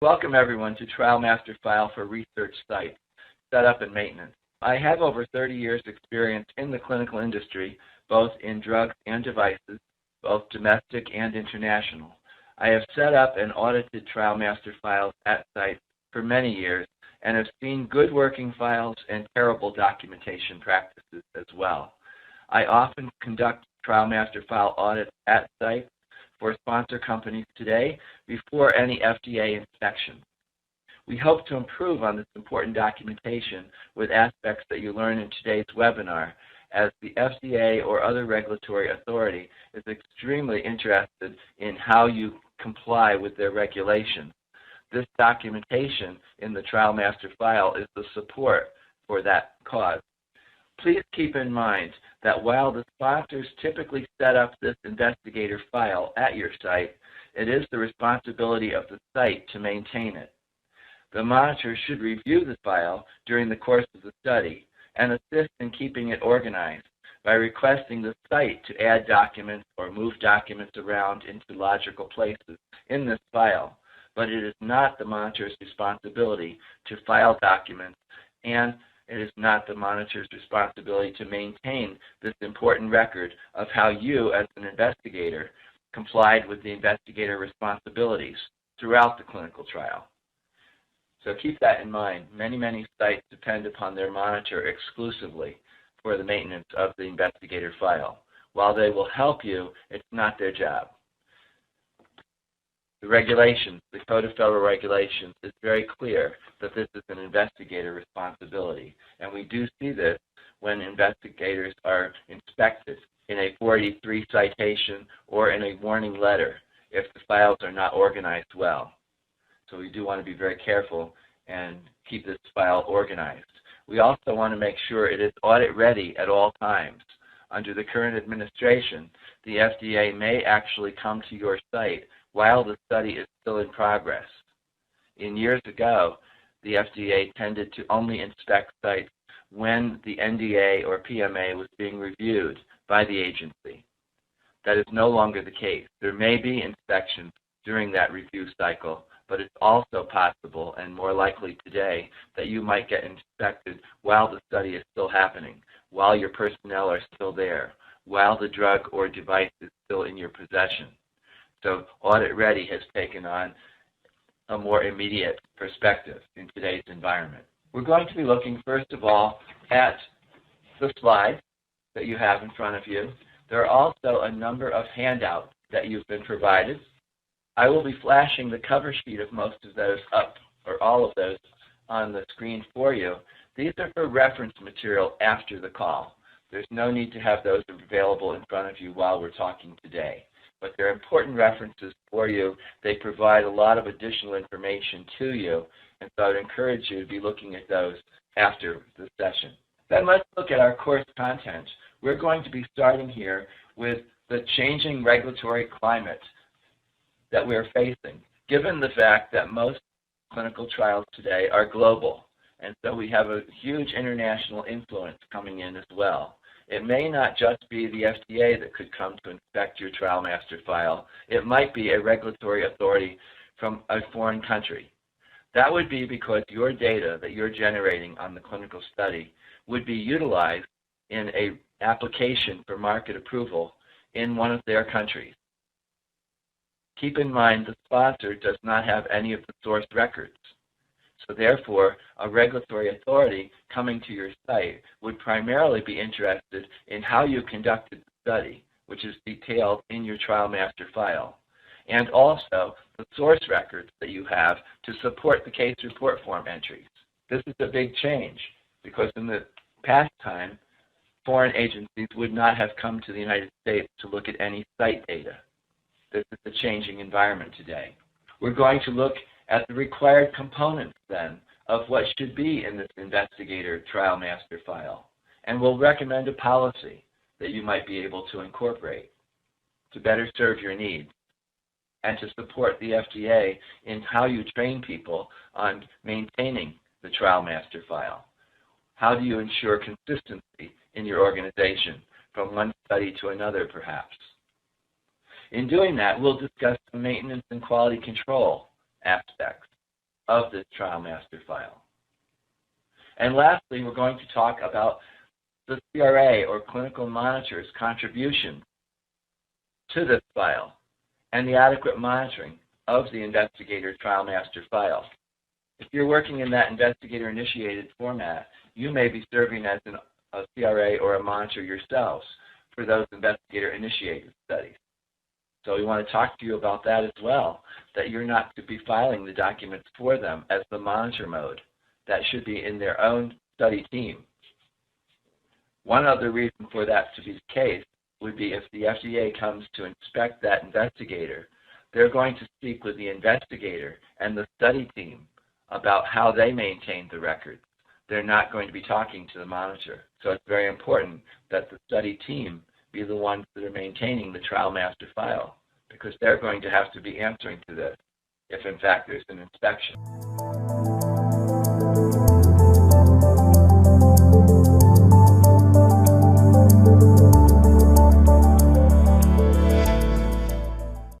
Welcome everyone to Trial Master File for Research Sites, Setup and Maintenance. I have over 30 years experience in the clinical industry, both in drugs and devices, both domestic and international. I have set up and audited Trial Master files at sites for many years and have seen good working files and terrible documentation practices as well. I often conduct Trial Master file audits at sites for sponsor companies today before any FDA inspection. We hope to improve on this important documentation with aspects that you learn in today's webinar, as the FDA or other regulatory authority is extremely interested in how you comply with their regulations. This documentation in the Trial Master file is the support for that cause. Please keep in mind that while the sponsors typically set up this investigator file at your site, it is the responsibility of the site to maintain it. The monitor should review the file during the course of the study and assist in keeping it organized by requesting the site to add documents or move documents around into logical places in this file. But it is not the monitor's responsibility to file documents, and it is not the monitor's responsibility to maintain this important record of how you, as an investigator, complied with the investigator responsibilities throughout the clinical trial. So keep that in mind. Many sites depend upon their monitor exclusively for the maintenance of the investigator file. While they will help you, it's not their job. The regulations, the Code of Federal Regulations, is very clear that this is an investigator responsibility. And we do see this when investigators are inspected in a 483 citation or in a warning letter if the files are not organized well. So we do want to be very careful and keep this file organized. We also want to make sure it is audit ready at all times. Under the current administration, the FDA may actually come to your site while the study is still in progress. In years ago, the FDA tended to only inspect sites when the NDA or PMA was being reviewed by the agency. That is no longer the case. There may be inspections during that review cycle, but it's also possible and more likely today that you might get inspected while the study is still happening, while your personnel are still there, while the drug or device is still in your possession. So audit ready has taken on a more immediate perspective in today's environment. We're going to be looking first of all at the slides that you have in front of you. There are also a number of handouts that you've been provided. I will be flashing the cover sheet of most of those up, or all of those, on the screen for you. These are for reference material after the call. There's no need to have those available in front of you while we're talking today. But they're important references for you. They provide a lot of additional information to you, and so I would encourage you to be looking at those after the session. Then let's look at our course content. We're going to be starting here with the changing regulatory climate that we're facing, given the fact that most clinical trials today are global, and so we have a huge international influence coming in as well. It may not just be the FDA that could come to inspect your Trial Master file. It might be a regulatory authority from a foreign country. That would be because your data that you're generating on the clinical study would be utilized in an application for market approval in one of their countries. Keep in mind the sponsor does not have any of the source records. So therefore, a regulatory authority coming to your site would primarily be interested in how you conducted the study, which is detailed in your Trial Master file, and also the source records that you have to support the case report form entries. This is a big change because in the past time, foreign agencies would not have come to the United States to look at any site data. This is a changing environment today. We're going to look at the required components then of what should be in this investigator Trial Master file. And we'll recommend a policy that you might be able to incorporate to better serve your needs and to support the FDA in how you train people on maintaining the Trial Master file. How do you ensure consistency in your organization from one study to another perhaps? In doing that, we'll discuss the maintenance and quality control aspects. of this trial master file. And lastly, we're going to talk about the CRA or clinical monitor's contribution to this file and the adequate monitoring of the investigator trial master file. If you're working in that investigator-initiated format, you may be serving as a CRA or a monitor yourselves for those investigator-initiated studies. So we want to talk to you about that as well, that you're not to be filing the documents for them as the monitor mode. That should be in their own study team. One other reason for that to be the case would be if the FDA comes to inspect that investigator, they're going to speak with the investigator and the study team about how they maintain the records. They're not going to be talking to the monitor. So it's very important that the study team be the ones that are maintaining the trial master file, because they're going to have to be answering to this if in fact there's an inspection.